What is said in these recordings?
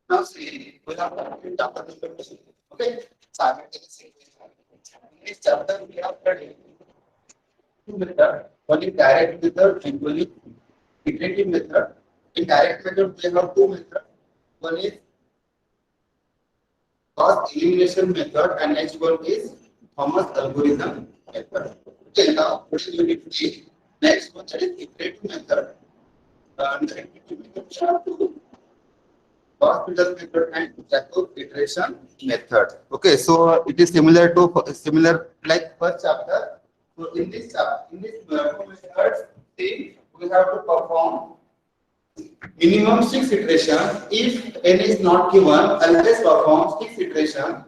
Now see, we have to chapter number 2. Okay, simultaneous equation. In this chapter, we have studied two methods. One is direct method and one is iterative method. In direct method, we have two methods. One is cost elimination method and next one is Thomas algorithm method. Okay, now what is unit three? Next one that is iterative method. And the iterative method we have two hospital method and Jacob iteration method. Okay, so it is similar to similar like first chapter. So in this method, see we have to perform minimum 6 iterations. If n is not given, always perform 6 iterations.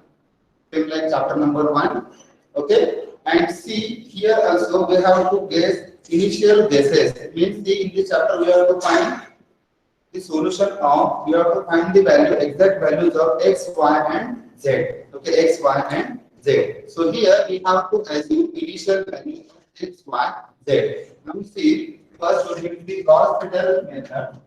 Same like chapter number 1. Okay, and see here also we have to guess initial guesses. It means see in this chapter we have to find the solution of we have to find the value exact values of x, y, and z. Okay, x, y, and z. So here we have to assume initial value of x, y, z. Now see first one will be Gauss-Seidel method.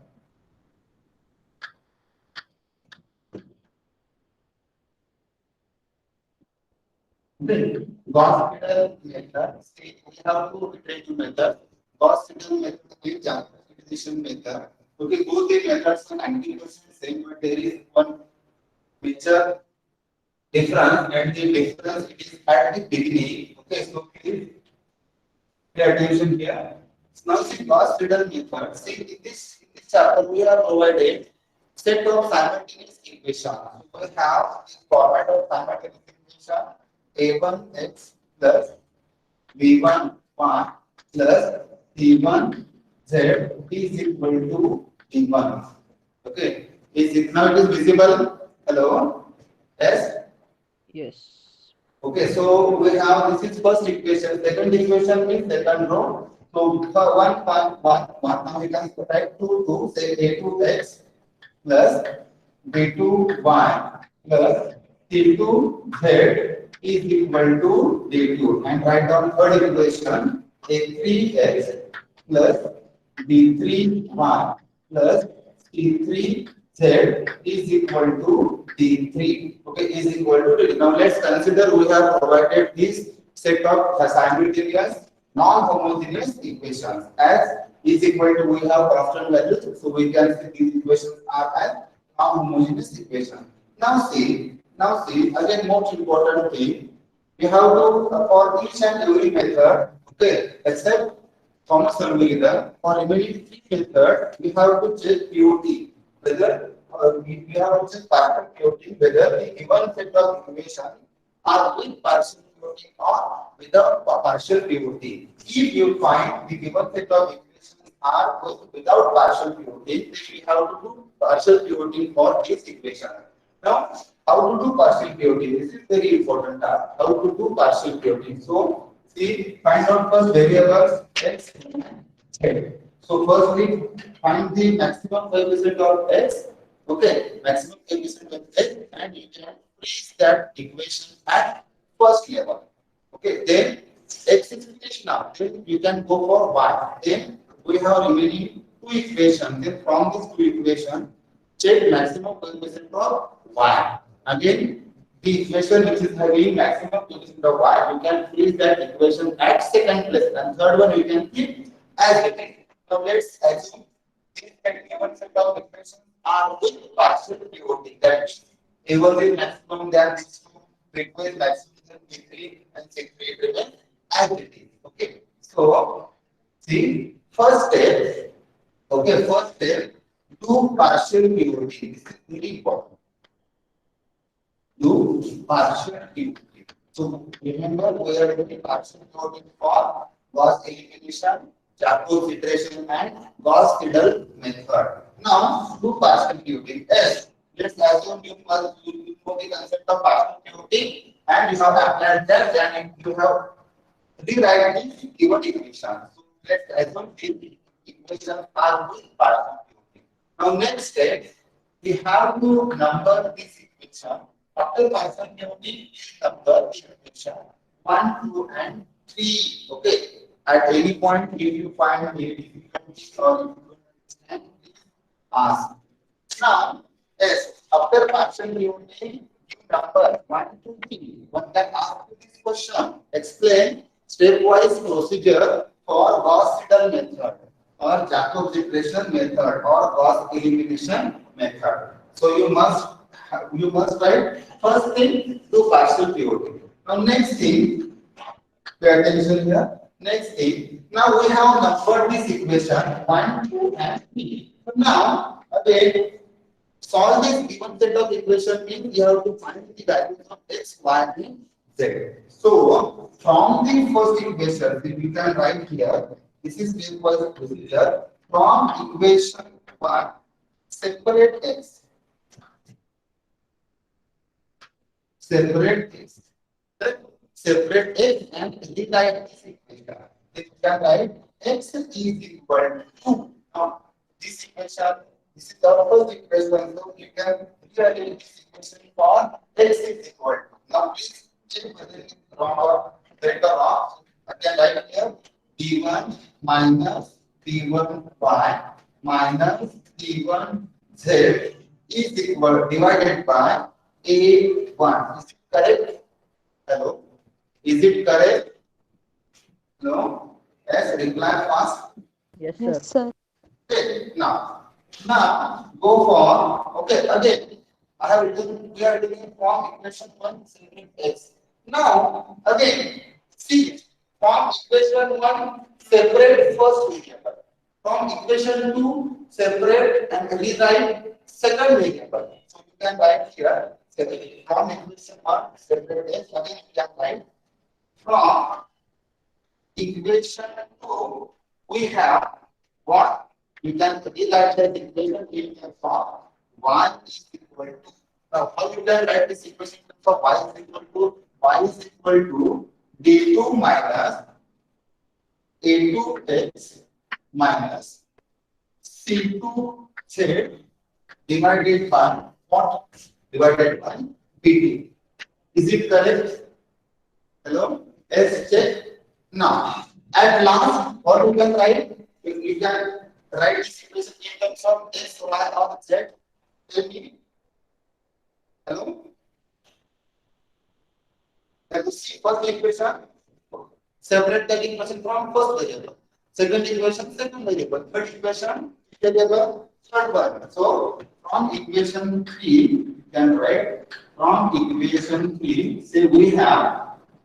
Then Gauss-Seidel method. See we have two iterative methods. Gauss-Seidel method and Jacob method. Okay, both the methods are 90% same, but there is one major difference, and the difference it is at the beginning. Okay, so please pay attention here. Now see Gauss-Seidel method. See in this chapter we have provided set of simultaneous equations. So we have this format of simultaneous equation a1x plus b1y plus c1z is equal to d1. Okay, is it now it is visible? Hello? Yes? Yes. Okay, so we have this is first equation. Second equation is second row. So for 1, now we can write 2, say a2x plus b2y plus c2z is equal to d2. And write down third equation a3x plus b3y plus c3z is equal to d3. Okay, is equal to d. Now let's consider we have provided this set of simultaneous non-homogeneous equations as is equal to we have constant values, so we can see these equations are as non-homogeneous equations. Now see again most important thing we have to for each and every method, okay, except Thomas algorithm, for remaining three methods we have to check POT whether we have to check partial POT whether the given set of equations are with partial POT or without partial POT. If you find the given set of equations are without partial POT, then we have to do partial POT for this equation. Now, how to do partial POT? This is very important task. How to do partial POT? So, see, find out first variables x and z. So, firstly, find the maximum coefficient of x. Okay, maximum coefficient of x, and you can freeze that equation at first level. Okay, then x is finished now. Then you can go for y. Then we have remaining two equations. Then from these two equations, check maximum coefficient of y. Again, the equation which is having maximum coefficient of y, you can freeze that equation at second place. And third one you can keep as it is. Now let's assume these given set of equations are with partial POT. That means A1 is maximum, then these two requires maximum P3 and C3 remain as it is. Okay. So see first step. Okay, first step, do partial POT. This is very important. Do partial POT. So remember we are doing partial POT for Gauss elimination, Jacob iteration, and Gauss-Seidel method. Now do partial POT. Yes, let's assume you know the concept of partial POT and you have applied that and you have rewrite the given equation. So let's assume these equations are with partial POT. Now next step, we have to number this equation. After partial POT, we number the equation 1, 2, and 3. Okay. At any point, if you find any difficulty or if you don't understand, please ask. Now, yes, After partial reuniting, give number 1, 2, 3. One can ask you this question. Explain stepwise procedure for Gauss-Seidel method or Jacob's equation method or Gauss elimination method. So you must write first thing to partial purity. Now next thing, pay attention here. Next thing, now we have numbered this equation 1, 2, and 3. So now again solve this given set of equation means you have to find the values of x, y, and z. So from the first equation, we can write here. This is stepwise procedure. From equation 1, separate x. Separate x. Separate x and rewrite this equation. We can write x is equal to now this equation. This is the first equation, so you can rewrite this equation for x is equal to. Now please check whether it is wrong or right or wrong. Again, write here d1 minus d1y minus d1z is equal divided by a1. Is it correct? Hello? Is it correct? No? Yes, reply fast. Yes, sir. Yes, sir. Okay, now go for okay again. I have written we are doing from equation 1 separate x. Now again see from equation 1 separate first variable. From equation 2 separate and rewrite second variable. So you can write here separate from equation 1 separate x again you can write from equation 2 we have what you can rewrite that equation in terms of y is equal to. Now, how you can write this equation in terms of y is equal to? Y is equal to d2 minus a2x minus c2z divided by what? Divided by bt. Is it correct? Hello? Yes, check. Now, at last, what you can write? You can write this equation in terms of x, y, or z. Tell me. Hello? Let us see first equation. Separate that equation from first variable. Second equation, second variable. Third equation, variable, third one. So, from equation 3, you can write from equation 3, say we have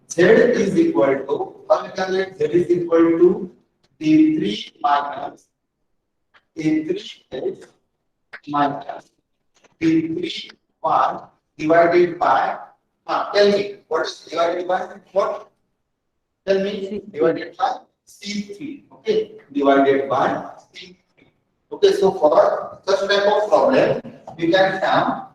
z is equal to, how we can write z is equal to d3 minus a3x minus d3y divided by, tell me, what is divided by what? Tell me, divided by C3, okay, divided by C3. Okay, so for such type of problem, we can have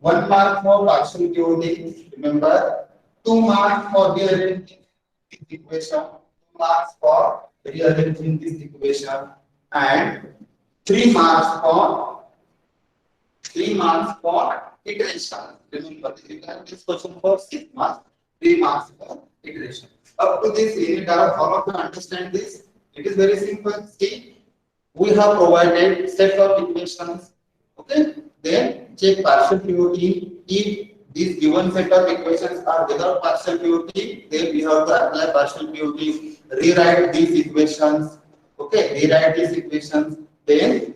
1 mark for partial purity, remember, 2 marks for rearranging this equation, 2 marks for rearranging this equation, and 3 marks for iteration. Remember, you can this question for 6 marks, 3 marks for iteration. Up to this unit, all of you understand this. It is very simple. See, we have provided set of equations. Okay, then check partial purity. If these given set of equations are without partial purity, then we have to apply partial purity. Rewrite these equations. Okay, rewrite these equations. Then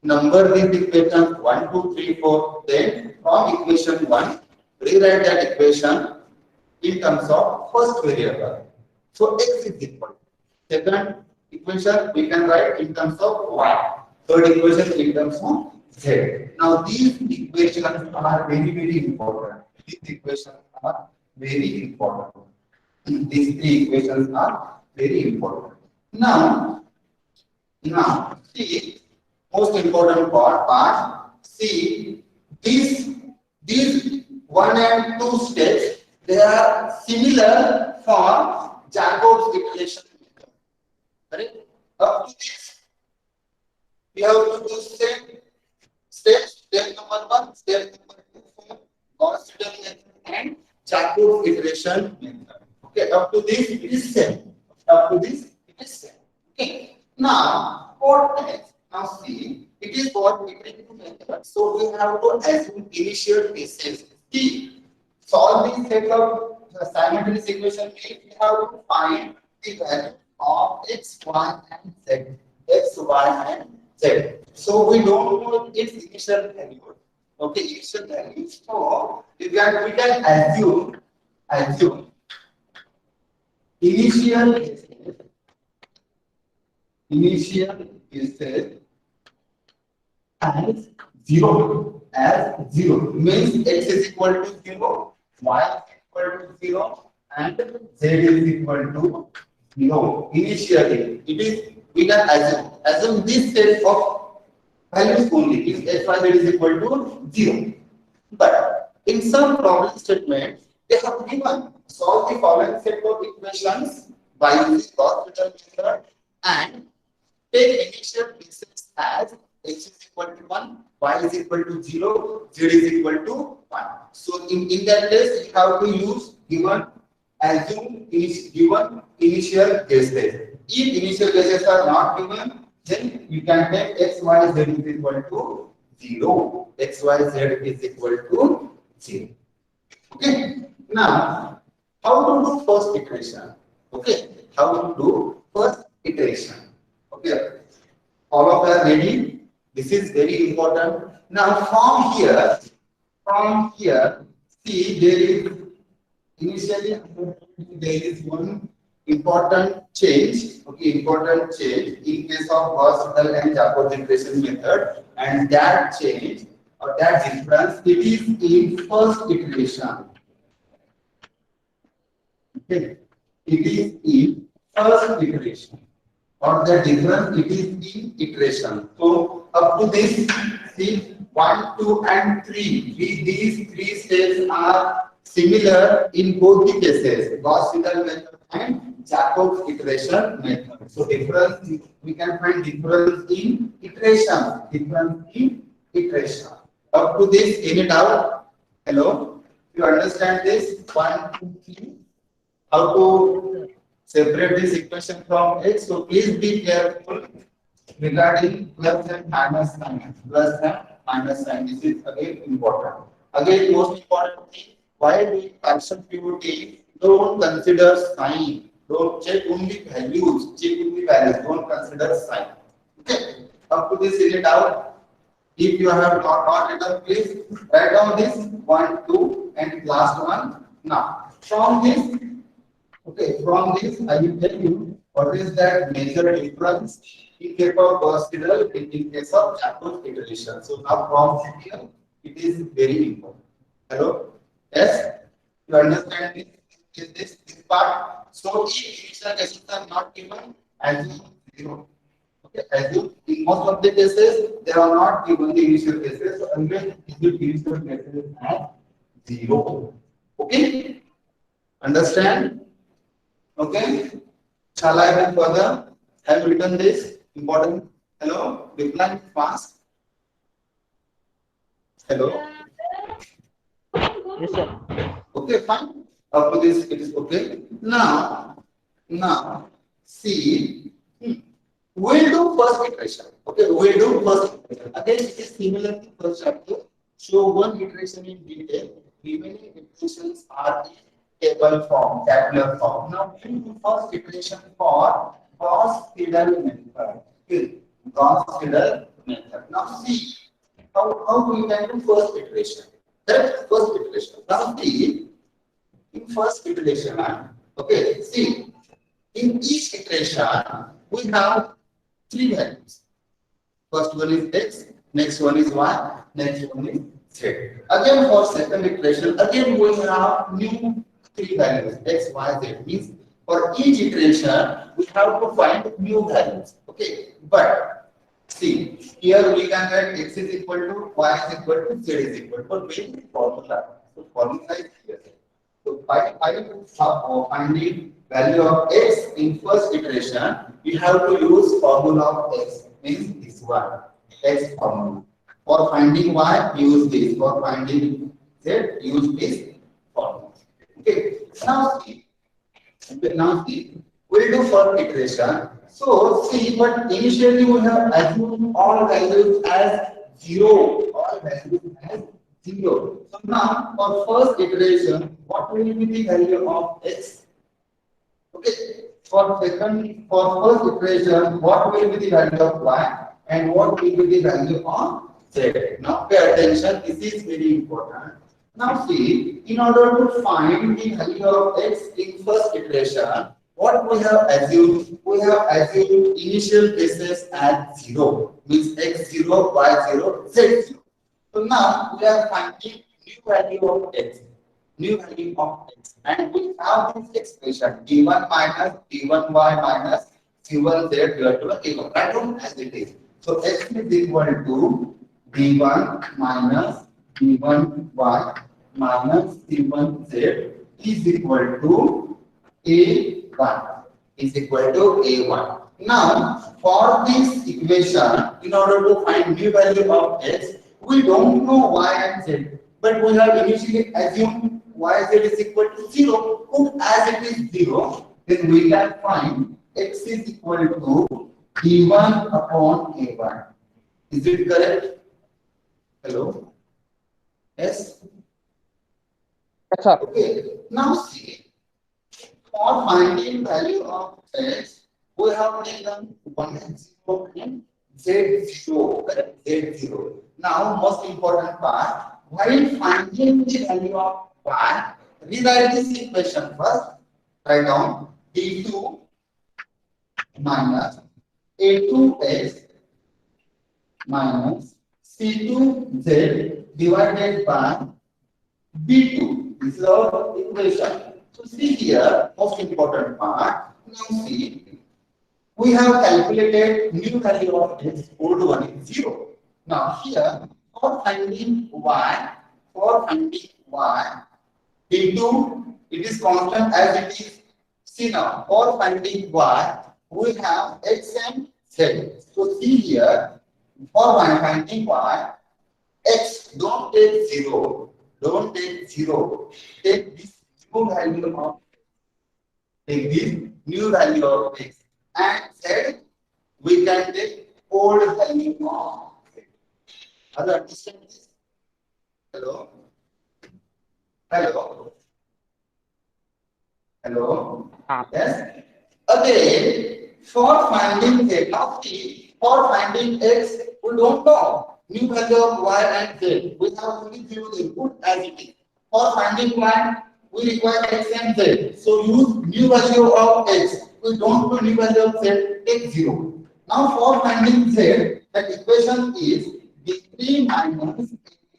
number these equations 1, 2, 3, 4. Then from equation 1, rewrite that equation in terms of first variable. So x is equal. Second equation we can write in terms of y. Third equation in terms of z. Now these equations are very important. These equations are very important. These three equations are very important. Now see most important part. See these 1 and 2 steps. They are similar for Jacob's equation method. Correct? Up to this, we have to do same steps. Step number 1, step number 2 for Gauss-Seidel method and Jacob's iteration method. Okay, up to this it is same. Up to this it is same. Okay. Now, what next? Now see, It is what iterative method. So we have to assume initial cases. See, solve this set of simultaneous equation. We have to find the value of x, y, and z. X, y, and z. So we don't know its initial value. Okay, initial value. So we can assume initial cases as zero means x is equal to 0, y is equal to 0, and z is equal to 0. Initially, it is we can assume this set of values only if x, y, z is equal to 0. But in some problem statements, they have given solve the following set of equations by using Gauss-Seidel method and take initial basis as x is equal to 1, y is equal to 0, z is equal to 1. So in that case, you have to use assume is given initial cases. If initial cases are not given, then you can take x, y, z is equal to 0. X, y, z is equal to 0. Okay. Now, how to do first iteration? Okay. How to do first iteration? Okay. All of us ready? This is very important. Now, from here, see there is initially there is one important change. Okay, important change in case of Gauss-Seidel and Jacobi integration method, and that change or that difference it is in first iteration. Okay, it is in first iteration. Or the difference it is in iteration. So up to this, see 1, 2, and 3. These three steps are similar in both the cases, Gauss-Seidel method and Jacob's iteration method. So difference we can find difference in iteration. Difference in iteration. Up to this, any doubt? Hello? You understand this? 1, 2, 3. How to separate this equation from x. So please be careful regarding plus and minus sign. Plus and minus sign. This is again important. Again, most important thing, while doing function purity, don't consider sign. Don't check only values. Check only values. Don't consider sign. Okay. Up to this, any doubt? If you have not written, please write down this 1, 2, and last one. Now, from this. Okay, from this I will tell you what is that major difference in case of Gauss-Seidel in case of Jacobi iteration. So now from here it is very important. Hello? Yes? You understand this part? So if initial cases are not given, assume 0. Okay, assume in most of the cases they are not given the initial cases, so always give initial cases as 0. Okay? Understand? Okay, shall I move further? Have you written this important? Hello, reply fast. Hello. Yes, sir. Okay, fine. Up to this, it is okay. Now, see, we'll do first iteration. Okay, we'll do first iteration. Again, it is similar to first chapter. Show one iteration in detail. Remaining iterations are in table form, tabular form. Now, we do first iteration for Gauss-Seidel method. Okay, Gauss-Seidel method. Now, see how we can do first iteration. That first iteration. Now, see in first iteration. Okay, see in each iteration we have three values. First one is x, next one is y, next one is z. Again, for second iteration, again we have new three values x, y, z. Means for each iteration we have to find new values. Okay, but see here we can write x is equal to y is equal to z is equal to basic formula. So formula is here. So by finding value of x in first iteration, we have to use formula of x. Means this one x formula. For finding y, use this. For finding z, use this formula. Okay. Now see, we'll do first iteration. So see, but initially we have assumed all values as 0. All values as 0. So now for first iteration, what will be the value of x? Okay. For first iteration, what will be the value of y and what will be the value of z? Now pay attention. This is very important. Now see, in order to find the value of x in first iteration, what we have assumed? We have assumed initial basis as 0, means x0, y0, z0. So now we are finding new value of x, new value of x, and we have this expression d1 minus d1y minus c1z divided by a1. Write down as it is. So x is equal to d1 minus d1y minus c1z is equal to a1 is equal to a1. Now, for this equation, in order to find new value of x, we don't know y and z, but we have initially assumed yz is equal to 0. Put as it is 0, then we can find x is equal to d1 upon a1. Is it correct? Hello? Yes? Yes, sir. Okay. Now see, for finding value of x, we have taken 1 and 0 and z0, correct? Z0. Now, most important part, while finding the value of y, rewrite this equation first. Write down d2 minus a2x minus c2z divided by b2. This is our equation. So see here, most important part. Now see, we have calculated new value of x, old one is 0. Now here, for finding y, d2, it is constant as it is. See now, for finding y, we have x and z. So see here, for finding y, x, don't take 0. Don't take 0. Take this new value of x. And z, we can take old value of z. Are you understand this? Hello? Hello? Hello? Yes? Again, for finding z, now see, for finding x, we don't know new value of y and z. We have only few input as it is. For finding y, we require x and z. So use new value of x. We don't know new value of z, take 0. Now for finding z, the equation is b3 minus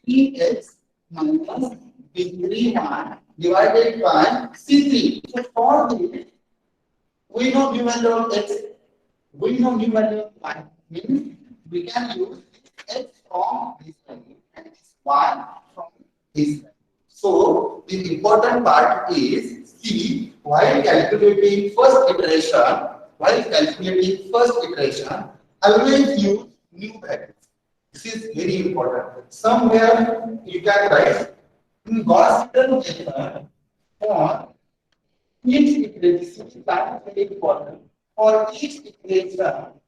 b3x minus b3y divided by c3. So for this, we know new value of x, we know new value of y, means we can use x from this value and this y from this value. So the important part is see, while calculating first iteration, always use new values. This is very important. Somewhere you can write in Gauss-Seidel method for each iteration. This is very important. For each iteration,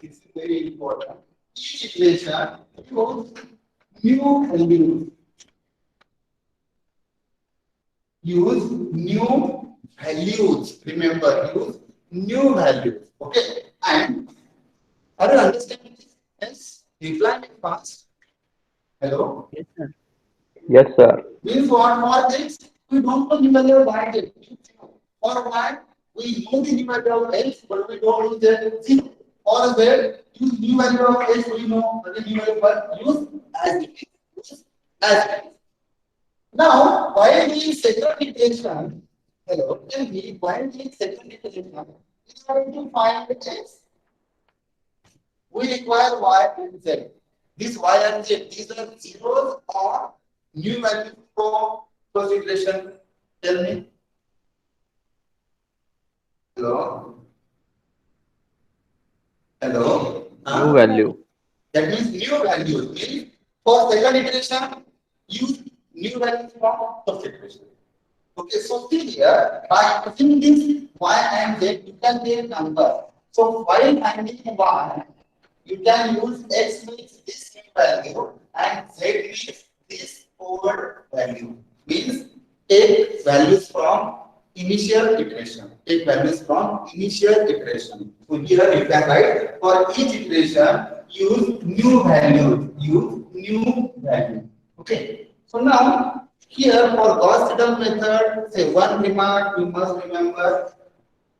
this is very important. Each iteration use new values. Use new values. Remember, use new values. Okay. And are you understanding this? Yes. Reply me fast. Hello. Yes, sir. Yes, sir. Means what? For this, we don't know the value of y. For y, we know the new value of x, but we don't know the 0. Or where use new value of x, we know the new value of y. Use as it is. Use as it is. Now, while the second iteration, hello, tell me, while the second iteration, in order to find the x, we require y and z. This y and z, these are zeros or new values for first iteration. Tell me. Hello? Hello? New value. That means new values. Means for second iteration, use new values from first iteration. Okay, so see here, by putting this y and z, you can take number. So while finding y, you can use x means this new value and z means this old value. Means take values from initial iteration. Take values from initial iteration. So here you can write for each iteration use new value. Use new value. Okay. So now here for Gauss-Seidel method, say one remark you must remember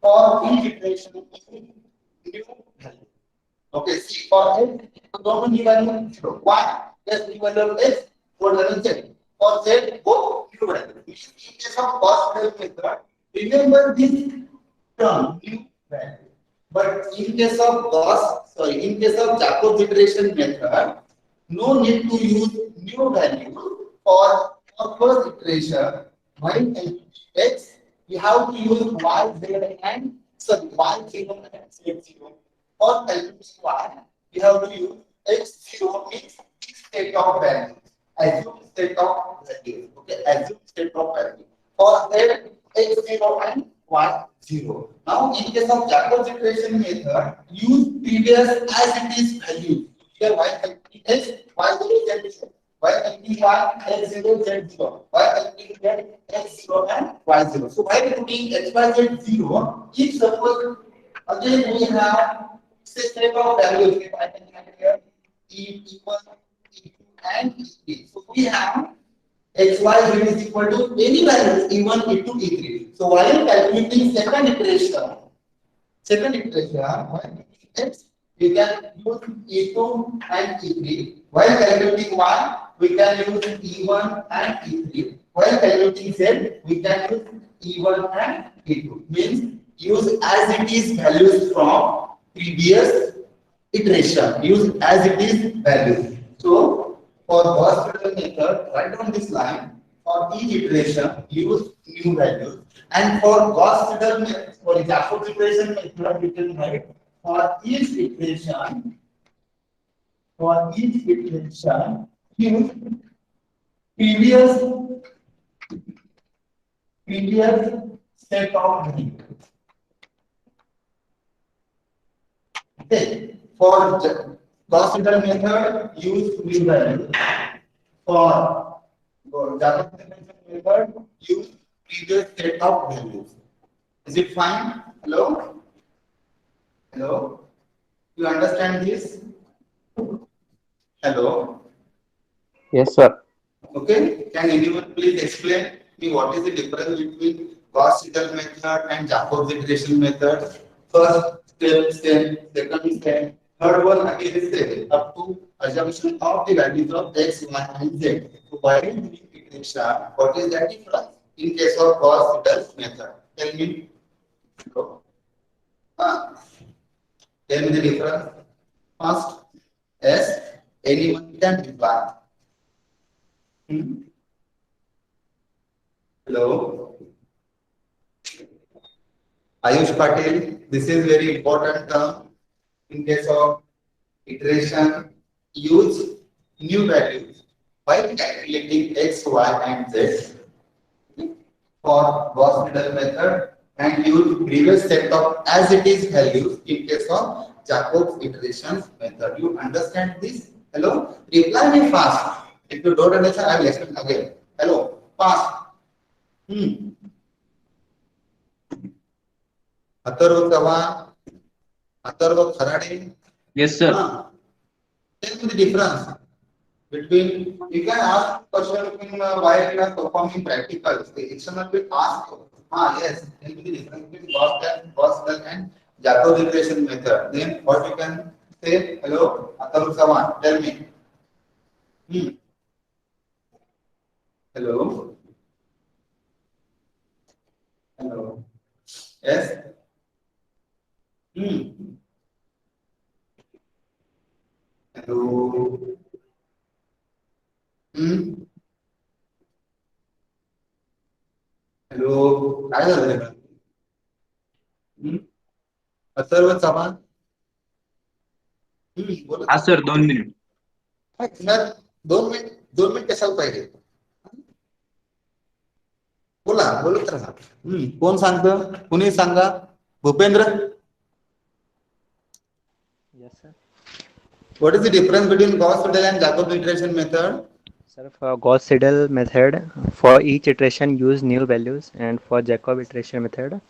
for each iteration new value. Okay, see for x, common new value 0. 1 plus new value of x, what does it? For z, both new value. In case of Gauss-Seidel method, remember this term new value. But in case of in case of Jacob's iteration method, no need to use new value for first iteration. While x, we have to use y, z, and y0 and z0. For calculating y, we have to use x0 means state of value. Assume state of value. Okay, assume state of value. For z, x0 and y0. Now, in case of Jacob's iteration method, use previous as it is value. Here, y calculating x, y0, z0. Y calculating y, x0, z0. Y calculating z, x0 and y0. So, by putting x, y, z0, if suppose again we have system of values, I can have here E1, E2, and E3. So, we have x, y, z is equal to any values E1, E2, E3. So while calculating second iteration, while x, we can use E2 and E3. While calculating y, we can use E1 and E3. While calculating z, we can use E1 and E2. Means use as it is values from previous iteration. Use as it is values. So for Gauss-Seidel method, write down this line. For each iteration, use new values. And for Gauss-Seidel method, for Jacob's iteration method, you can write for each iteration, use previous set of values. Okay. For Gauss-Seidel method, use new value. For Jacob's method, use previous set of values. Is it fine? Hello? Hello? You understand this? Hello? Yes, sir. Okay. Can anyone please explain me what is the difference between Gauss-Seidel method and Jacob's iteration method? First step, second step. Third one again is the up to assumption of the values of x, y, and z. So while doing iteration, what is that difference in case of Gauss-Seidel method? Tell me. Tell me the difference. First, yes, anyone can reply. Hello. Ayush Patel, this is very important term. In case of iteration, use new values while calculating x, y, and z. For Gauss-Seidel method, and use previous set of as it is values in case of Jacob's iteration method. You understand this? Hello? Reply me fast. If you don't understand, I will explain again. Hello? Fast. Atharva Chavan, Atharva Kharade. Yes, sir. Tell me the difference between, you can ask question while you are performing practicals. The external will ask, yes, tell me the difference between Gauss-Seidel and Jacob's iteration method. Then what you can say? Hello, Atharva Chavan, tell me. Hello. Hello. Yes. Hello. Hello. काय झालं? अथर्व चव्हाण. बोला. हा sir 2 minute. दोन minute कशाला पाहिजे? बोलत राहा. कोण सांगतं? कुणी सांगा. Bhupendra. What is the difference between Gauss-Seidel and Jacob iteration method? Sir, for Gauss-Seidel method, for each iteration use new values, and for Jacob iteration method,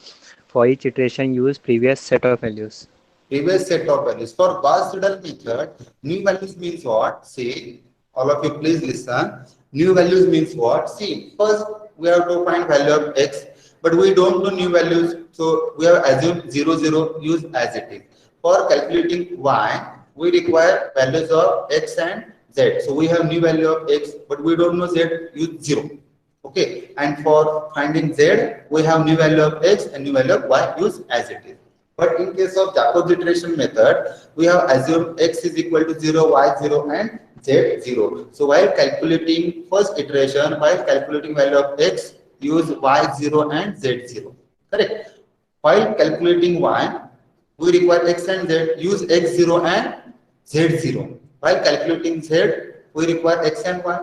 for each iteration use previous set of values. Previous set of values. For Gauss-Seidel method, new values means what? See, all of you please listen. New values means what? See, first we have to find value of x, but we don't know new values, so we have assumed 0, 0, use as it is. For calculating y, we require values of x and z. So we have new value of x, but we don't know z, use 0. Okay, and for finding z, we have new value of x and new value of y, use as it is. But in case of Jacob's iteration method, we have assumed x is equal to 0, y 0 and z 0. So while calculating first iteration, while calculating value of x, use y 0 and z 0. Correct? While calculating y, we require x and z, use x 0 and z 0. While calculating z, we require x and y.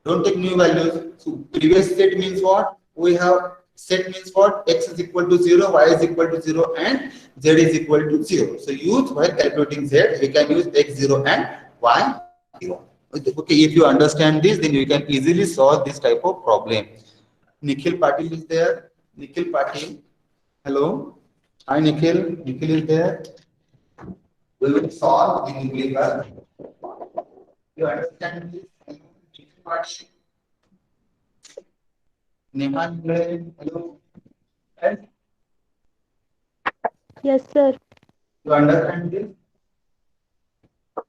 Don't take new values. So previous set means what? We have set means what? X is equal to 0, y is equal to 0 and z is equal to 0. So use while calculating z, we can use x 0 and y 0. Okay, if you understand this, then you can easily solve this type of problem. Nikhil Patil is there. Nikhil Patil. Hello. Hi Nikhil. Nikhil is there. We will solve the numerical. You understand this? Nikhil Patil. Neha, hello. Yes, sir. You understand this?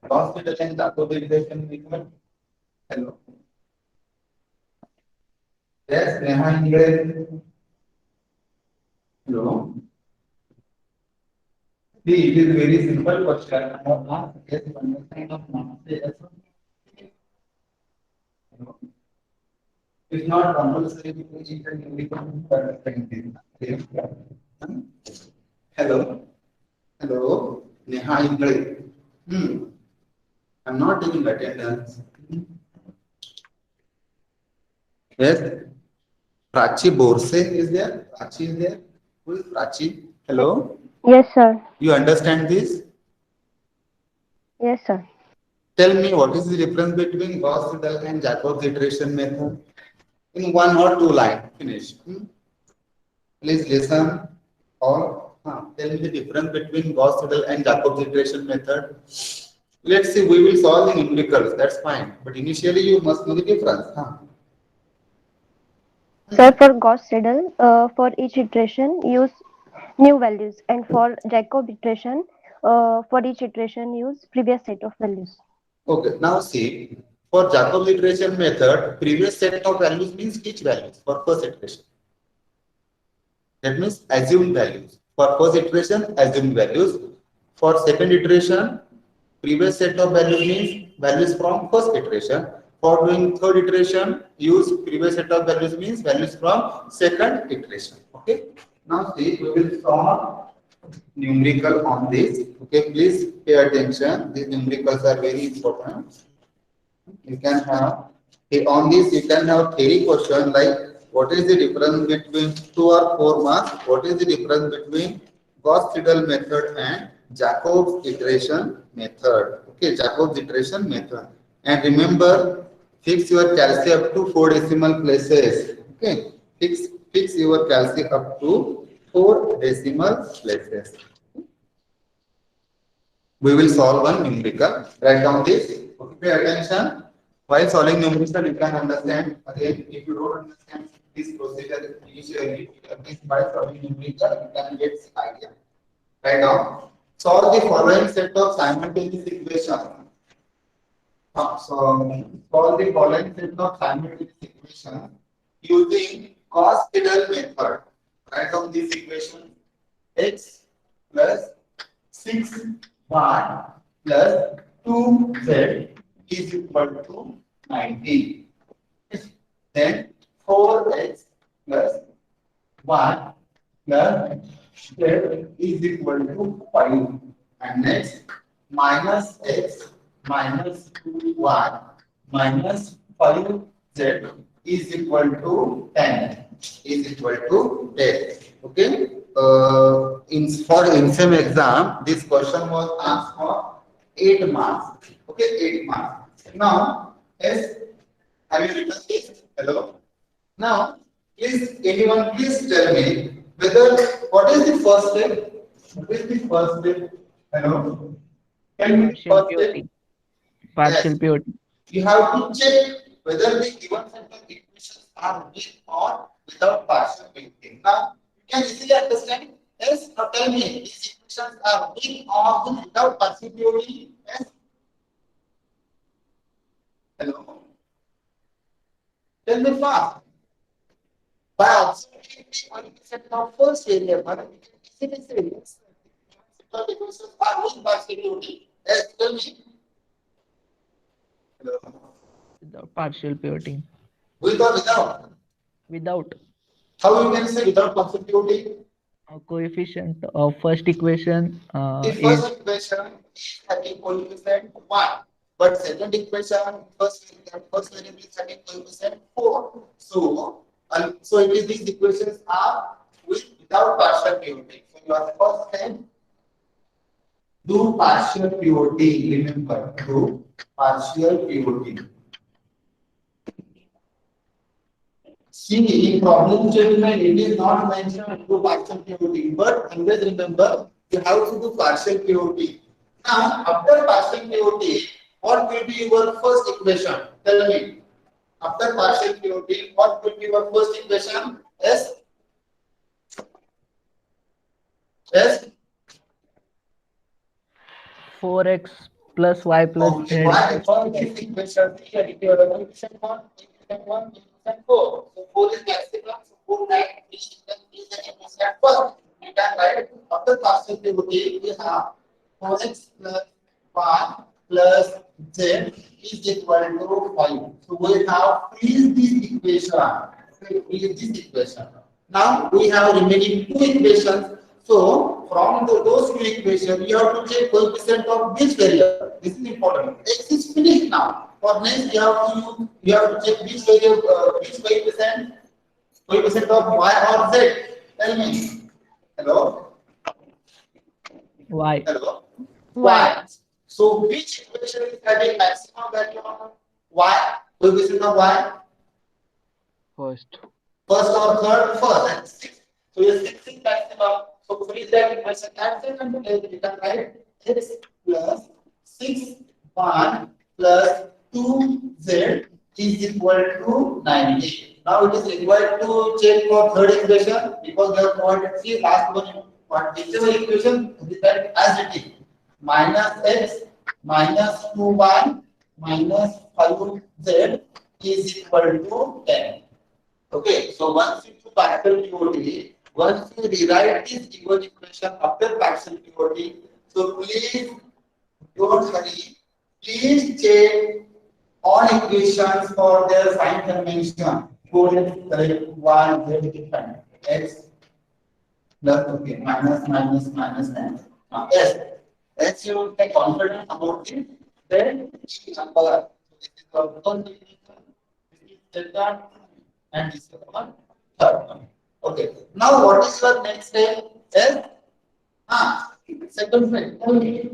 Gauss-Seidel and Jacob iteration method. Hello. Yes, Neha. Hello. See, it is very simple question. I have asked, yes, you understand or not? Say yes or no. Hello. It's not compulsory because you can become understand this. Hello. Hello. Neha. I'm not taking attendance. Yes. Prachi Borse is there? Prachi is there? Who is Prachi? Hello? Yes, sir. You understand this? Yes, sir. Tell me what is the difference between Gauss-Seidel and Jacob's iteration method? In 1 or 2 lines. Finish. Please listen. All. Tell me the difference between Gauss-Seidel and Jacob's iteration method. Let's see, we will solve the numericals. That's fine. But initially you must know the difference. Sir, for Gauss-Seidel, for each iteration, use new values, and for Jacob iteration, for each iteration, use previous set of values. Okay, now see, for Jacob's iteration method, previous set of values means which values for first iteration? That means assumed values. For first iteration, assumed values. For second iteration, previous set of values means values from first iteration. For doing third iteration, use previous set of values means values from second iteration. Okay. Now see, we will solve numerical on this. Okay, please pay attention. These numericals are very important. You can have on this. You can have theory question like what is the difference between 2 or 4 marks? What is the difference between Gauss-Seidel method and Jacob's iteration method? Okay, Jacob's iteration method. And remember, fix your calculus up to 4 decimal places. Okay, fix your calculus up to 4 decimal places. We will solve one numerical. Write down this. Okay, pay attention. While solving numerical, you can understand. Again, if you don't understand this procedure initially, by solving numerical, you can get the idea. Write down. Solve the following set of simultaneous equations. So solve the following set of simultaneous equations using Gauss-Seidel method. Write down this equation: x plus 6y plus 2z is equal to 90. Then 4x plus 1 plus z is equal to 5. And next, minus x minus 2y minus 5z is equal to 10. Is equal to 10. Okay. In same exam, this question was asked for 8 marks. Okay, 8 marks. Now, yes, have you written this? Hello. Now, please, anyone, please tell me whether what is the first step? What is the first step? Hello. Tell me the Partial first step. POT. Partial Yes. POT. You have to check whether the given set of equations are with or without partial weighting. Now, you can easily understand. Yes. Now, tell me these equations are with or without partial weighting. Yes. Hello. Tell me fast. By observing the coefficient of first variable, we can easily say yes. The equations are with partial weighting. Yes. Tell me. Hello. Without partial POT. With or without? Without How you can say without partial weighting? a coefficient of first equation The is first equation is having coefficient 1, but second equation, first variable is having coefficient 4. So it is these equations are without partial pivot. So your first step, do partial pivot. Remember, do partial pivot. See, in problem statement, it is not mentioned to do partial pivot, but always remember you have to do partial pivot. Now, after partial pivot, what will be your first equation? Tell me. After partial pivot, what will be your first equation? Yes. Yes. 4x plus y plus Okay. z. Why? For this equation, here if you have a equation 1, equation 1, equation 4. So 4 is maximum. So 4 like is an equation first. You can write after partial pivot, we have 4x plus y plus z is equal to 5. So we have freeze this equation. Okay, freeze this equation. Now we have remaining two equations. So from those two equations, you have to check coefficient of this variable. This is important. X is finished now. For next, you have to check which variable, which coefficient of y or z. Tell me. Hello. Y. Hello. Y. Y. So which equation is having maximum value of y? Coefficient of y? First. First or third? First and sixth. So your sixth is maximum. So freeze that equation and second you can write x plus 6 1 plus 2z is equal to 90. Now it is required to check for third equation because we have provided the last one. But whichever equation write as it is minus x minus 2y minus 5z is equal to 10. Okay, so once you do partial pivot, once you rewrite this given equation after partial pivot, so please don't hurry. Please check all equations for their sign convention. Correct one z different x plus okay minus and yes. As you get confident about it, then each number this is the first definition, this is second, and this is the third one. Okay. Now what is your next step? Yes. Second step. Tell me.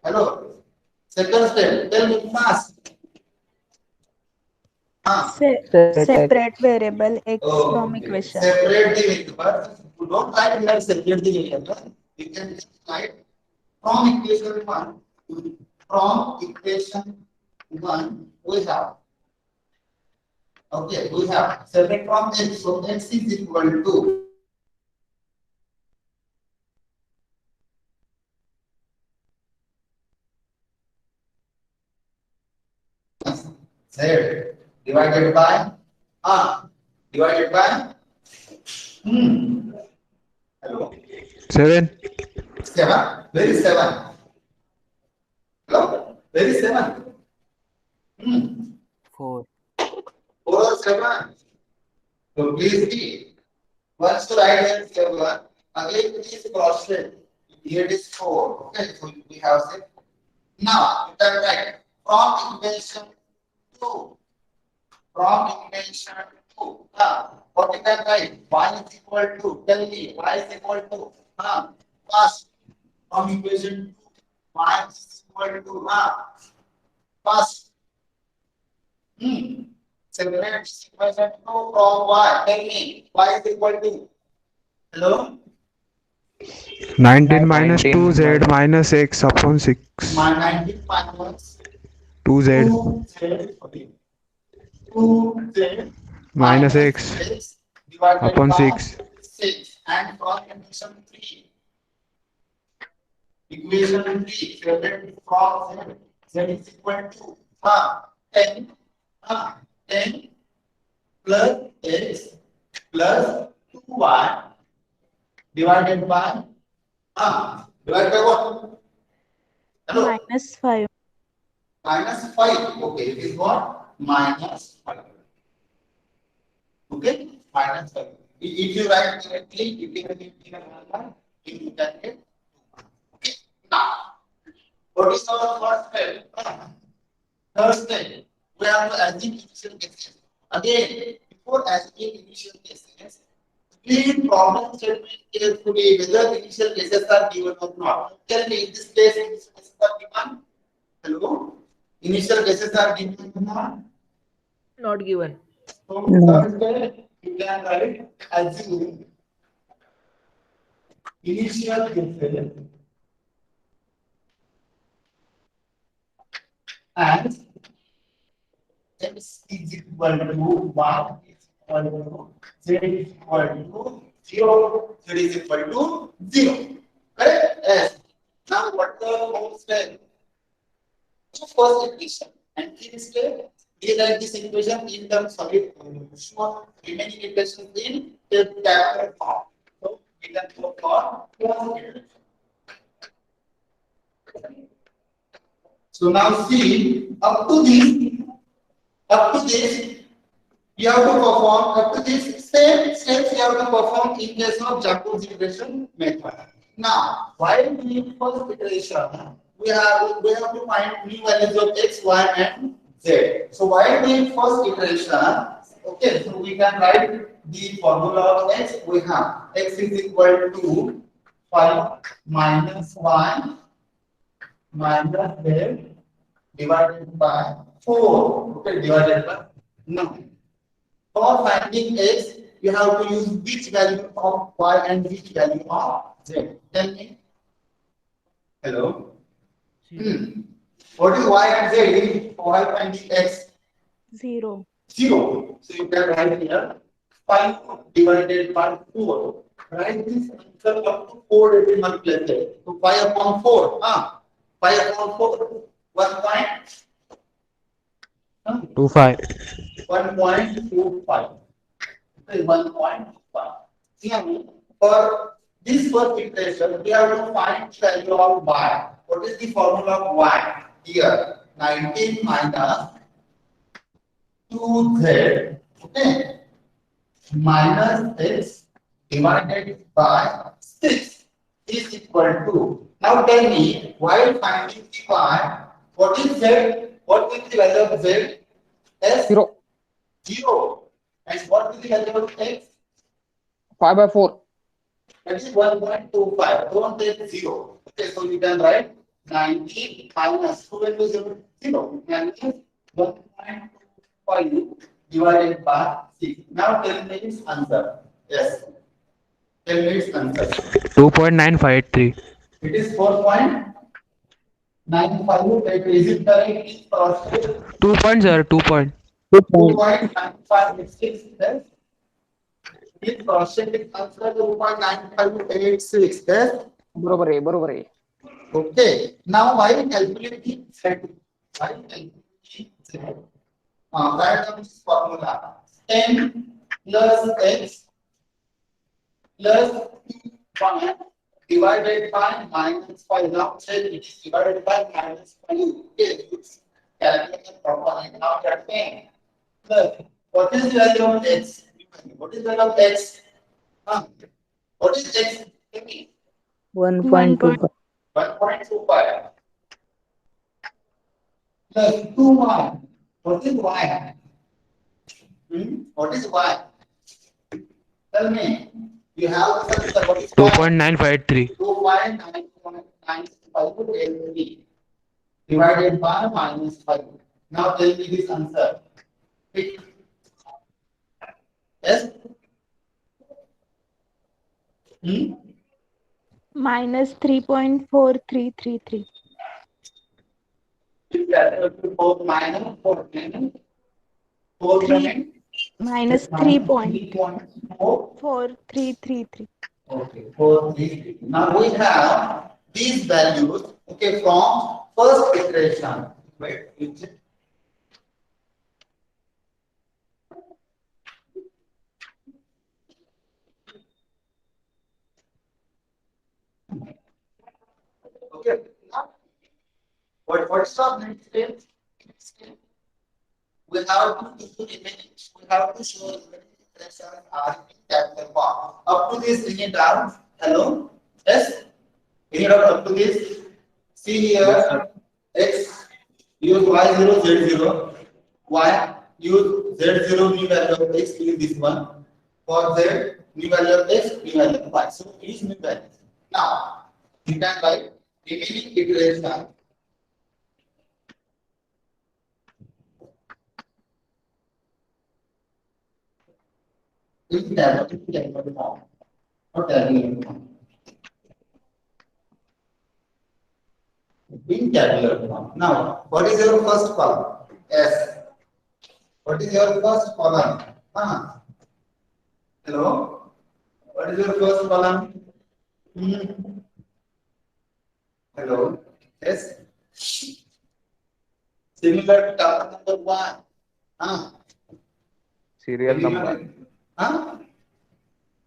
Hello. Second step. Tell me fast. Separate variable x from Okay. equation. Separate the variable. You don't write here separate the variable. You can just write from equation 1. From equation 1 we have. Okay, we have separate from x. So x is equal to z divided by divided by hello 7. 7. Where is 7? Hello, where is 7? 4. 4 or 7? So please see. Once you write here 7, again please cross check. Here it is 4. Okay, so we have 7. Now you can write from equation 2. From equation 2. What you can write? Y is equal to, tell me, y is equal to, first from equation 2. y is equal to first. Separate this equation 2 from y. Tell me, y is equal to, hello? 19 minus 2z minus x upon 6. 19 minus 2z 2z, okay. 2z minus x divided upon by 6. 6 and from equation 3. Equation 3 separate from z is equal to 10 10 plus x plus 2y divided by divided by what? Hello? -5. Minus 5. Okay, it is what? Minus 5. Okay? Minus 5. If you write directly, you can get in another line, you can get 2. Okay. Now, what is our first step? Third step, we have to assume initial cases. Again, before assuming initial cases, read problem statement carefully whether initial cases are given or not. Tell me, in this case, initial cases are given. Hello? Initial cases are given or not? Not given. So, No. third step, you can write assume initial cases and x is equal to 1 is equal to z is equal to 0, z is equal to 0. Correct? Yes. Now, what the fourth step? So, first equation and fifth step, rewrite this equation in terms of remaining equations in the capital form. So, we can go for first equation. So, now see, up to this, you have to perform up to this same steps you have to perform in case of Jacob's iteration method. Now, while doing first iteration, we have to find new values of x, y, and z. So while doing first iteration, okay, so we can write the formula of x. We have x is equal to 5 minus y minus z divided by 4. Okay, divided by 9. For finding x, you have to use which value of y and which value of z. Tell me. Hello. What is y and z? For finding x, 0. 0. So you can write here 5 divided by 4. Write this answer up to 4 decimal places. So 5 upon 4. 5 upon 4. 1 point. 25. 1.25. Okay, 1.5. See, for this first equation, we have to find the value of y. What is the formula of y? Here, 19 minus 2z, okay, minus x divided by 6 is equal to. Now tell me, while finding the y, what is z? What is the value of z? S? 0. 0. And what is the value of x? 5 by 4. That is 1.25. Don't take 0. Okay, so you can write 90 minus 2 into 0. 0. Minus 1.25 divided by 6. Now tell me its answer. Yes. Tell me its answer. 2.953. It is 4.95. Is it correct? Please cross check. 2 point, sir. 2 point. 2.9586. Yes. Please cross check its answer. 2.9586. Yes. बरोबर आहे बरोबर आहे. Okay. Now while calculating z, write down this formula. 10 plus x plus 1 divided by minus 5. Now z it is divided by minus 5. Okay, it's calculated properly. Now we are saying plus what is the value of x? What is the value of x? What is x? Tell me. 1.25. 1.25 plus 2y. What is y? What is y? Tell me. You have what is y? 2.953. 2.995. 5 LP divided by minus 5. Now tell me this answer. Pick. Yes? minus 3.4333. Four minus 4 Three minus 3.4. 3.4333. Okay, 4, 3. Now we have these values, okay, from first iteration. Wait, okay. Now, what's the next step? We have to do image. We have to show remaining iterations are in capital form. Up to this, we need down. Hello? Yes? We need up to this. See here, x use y0 z0, y use z0 new value of x use this one. For z new value of x, new value of y. So use new value. Now you can write remaining iteration. In tabular form. Not tabular form. In tabular form. Now, what is your first column? S. What is your first column? Hello? What is your first column? Hello? Yes? Similar to table number 1. Serial number.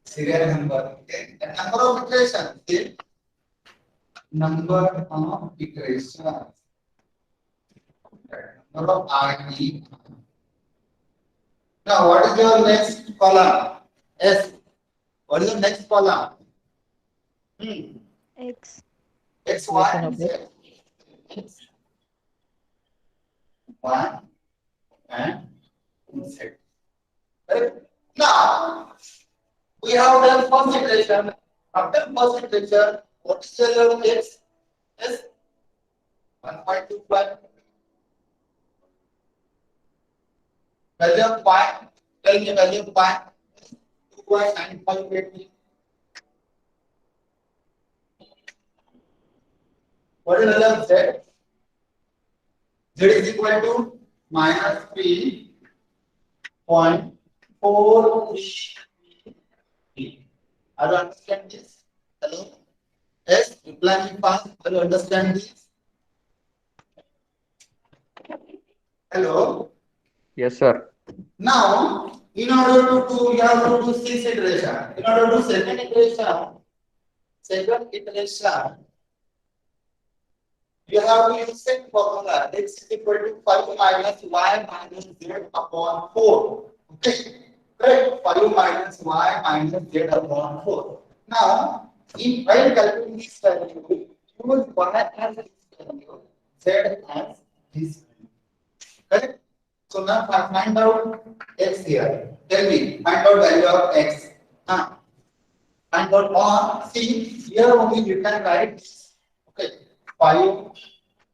Serial number. Okay. The number of iterations. See? Number of iterations. Number of ID. Now, what is your next column? S. What is your next column? X. X, Y, and Z. Y and Z. Right? Now, we have done first iteration. After first iteration, what is the value of X? Yes? 1.25. Value of Y. Tell me value of Y. 2.958. What is the value of Z? Z is equal to minus 3.433. Are you understand this? Hello? Yes, reply me fast. Are you understand this? Hello? Yes, sir. Now, in order to do, you have to do 6 iteration. In order to do second iteration, you have to use same formula. X is equal to 5 minus y minus z upon 4. Okay. Right? 5 minus y minus z upon 4. Now, in while calculating this value, use y as this value, z as this value. Correct? So now find out x here. Tell me, find out value of x. Find out on. See, here only you can write. Okay. 5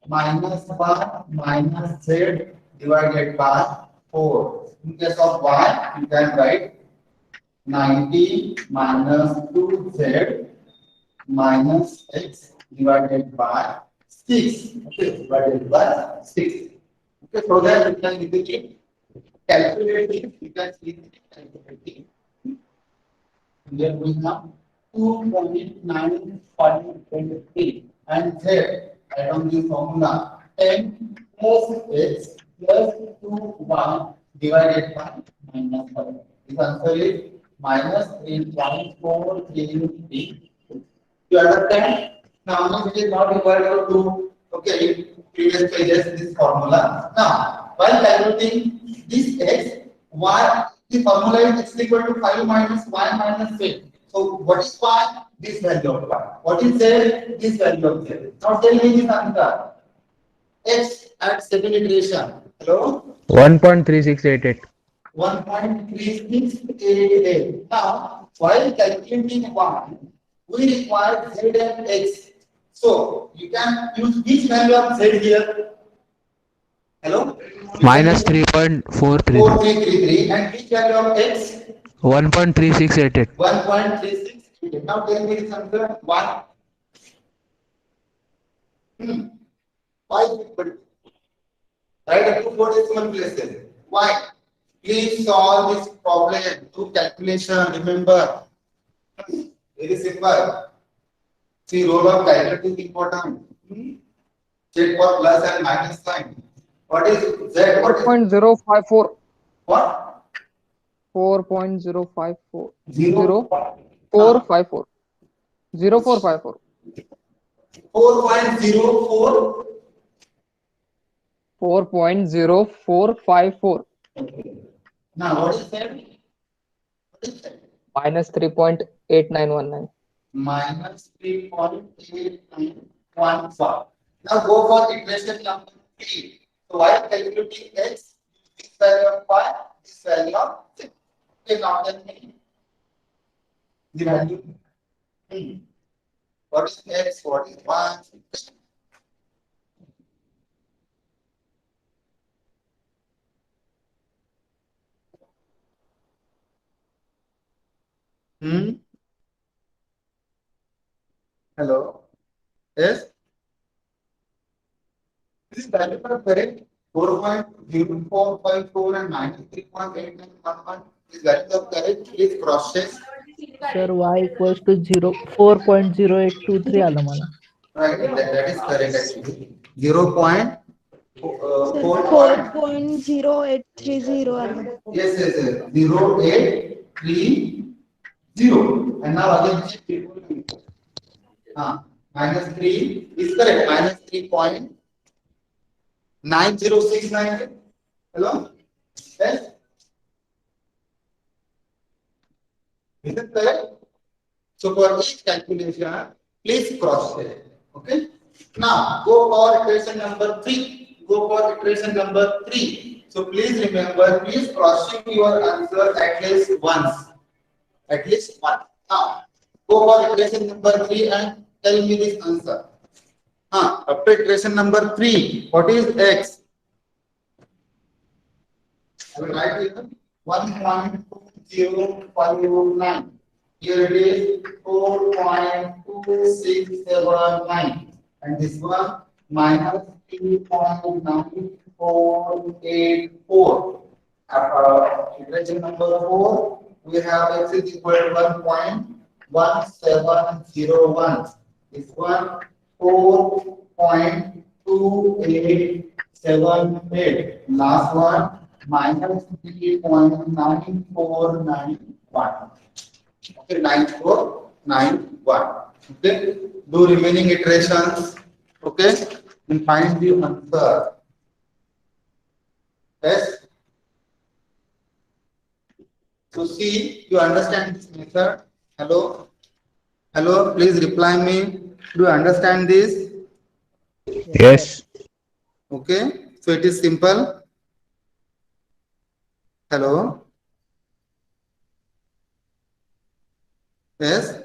minus y minus z divided by 4. In case of y, you can write 90 minus 2z minus x divided by 6. Okay, divided by 6. Okay, so that you can easily calculate it. You can easily calculate it. Here we have 2.953 and z. Write on the formula 10 plus x plus 2y divided by minus 5. This answer is minus 3.433. You understand? Now, it is not required to okay, previous pages this formula. Now, while calculating this x, y, the formula is x equal to 5 minus y minus z. So, what is y? This value of y. What is z? This value of z. Now, tell me this answer. X at second iteration. Hello? 1.3688. 1.3688. Now, while calculating y, we require z and x. So you can use which value of Z here? Hello? Minus 3.433. 4333 and which value of X? 1.3688. 1.36. Now tell me this answer. 1. Why is it equal to? Right up to 4 decimal places. Why? Please solve this problem through calculation. Remember, very simple. See, role of calculator is important. Check for plus and minus sign. What is Z? What is 4.054. what? 4.054. 0. 454. 0454. 4.04. 4.0454. Now what is that? What is that? Minus 3.8919. Minus 3.8914. Now go for equation number 3. So while calculating X, this value of 5, this value of 6. Okay, now tell me the value. What is X? What is Y? Hello? Yes? This value are correct. 4.0454 and minus 3.8911. These values are correct. Please cross check. Sir, y equals to 4.0823 आलं मला. Right, that is correct actually. 0.4. 4.0830. Yes. 0830. And now again minus 3 is correct. Minus 3.9069. Hello? Yes? Is it correct? So for each calculation, please cross check. Okay? Now go for equation number 3. Go for equation number 3. So please remember, please cross check your answer at least once. At least once. Now go for equation number 3 and tell me this answer. After equation number 3, what is X? I will write here 1.2059. Here it is 4.2679. And this one minus 3.9484. Equation number 4, we have X is equal to 1.1701. This one 4.2878. Last one minus 3.9491. Okay, 9491. Okay, do remaining iterations. Okay, and find the answer. Yes. So see, you understand this method? Hello? Hello, please reply me. Do you understand this? Yes. Okay, so it is simple. Hello? Yes?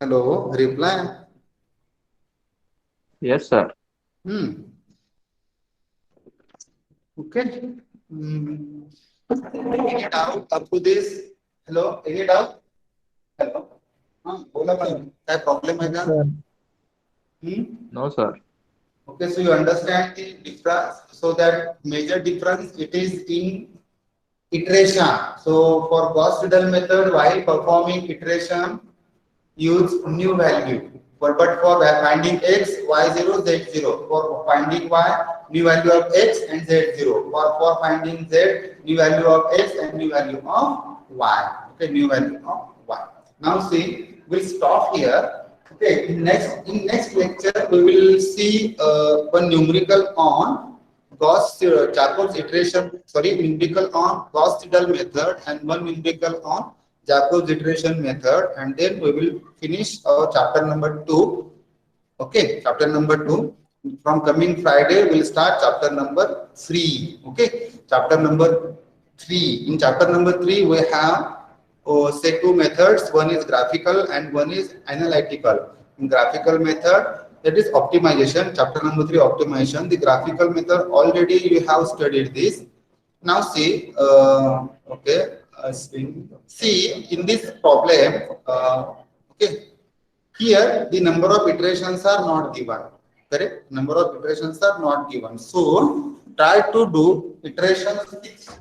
Hello, reply. Yes, sir. Okay. Any doubt up to this? Hello, any doubt? Hello? बोला madam काय problem आहे का? No, sir. Okay, so you understand the difference. So that major difference it is in iteration. So for Gauss-Seidel method, while performing iteration, use new value. But for finding x, y0, z0. For finding y, new value of x and z0. For finding z, new value of x and new value of y. Okay, new value of y. Now see, we'll stop here. Okay, in next lecture we will see one numerical on Gauss-Jacobs iteration. Sorry, numerical on Gauss-Seidel method and one numerical on Jacobs iteration method, and then we will finish our chapter number 2. Okay, chapter number 2. From coming Friday, we will start chapter number 3. Okay, chapter number 3. In chapter number 3, we have say two methods. One is graphical and one is analytical. In graphical method, that is optimization. Chapter number 3, optimization. The graphical method already you have studied this. Now see, see in this problem, okay, here the number of iterations are not given. Correct? Number of iterations are not given. So try to do iteration 6.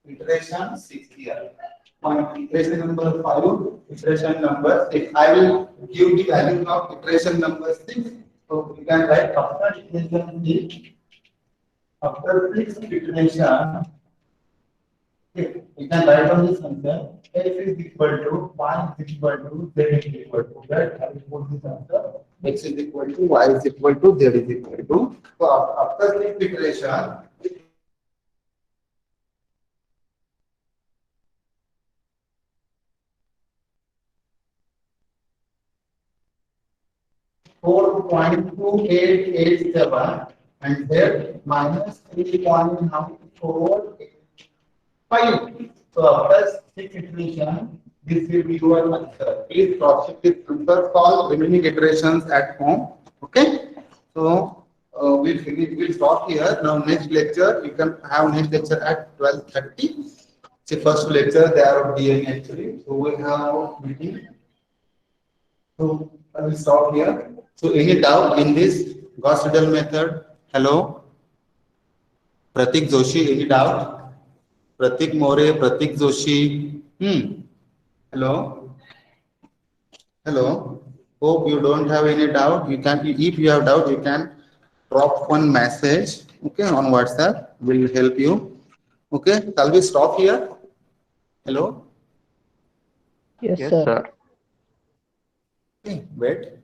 Iteration 6 here. Iteration number 5, iteration number 6. I will give the value of iteration number 6. So you can write after iteration 6. After 6 iteration, okay, you can write on this answer. X is equal to y is equal to z is equal to. Right? I will put this answer. X is equal to y is equal to z is equal to. So after 6 iteration, 4.2887 and there minus 3.9485. So after 6 iteration, this will be your answer. Please cross check this answer, solve remaining iterations at home. Okay. So we'll stop here. Now next lecture, you can have next lecture at 12:30. See first lecture there of DNA actually. So we have meeting. So I will stop here. So any doubt in this Gauss-Seidel method? Hello? Pratik Joshi, any doubt? Pratik More, Pratik Joshi. Hello? Hello? Hope you don't have any doubt. You can, if you have doubt, you can drop one message, okay, on WhatsApp. Will help you. Okay, shall we stop here? Hello? Yes, Yes, sir. sir. Okay, wait.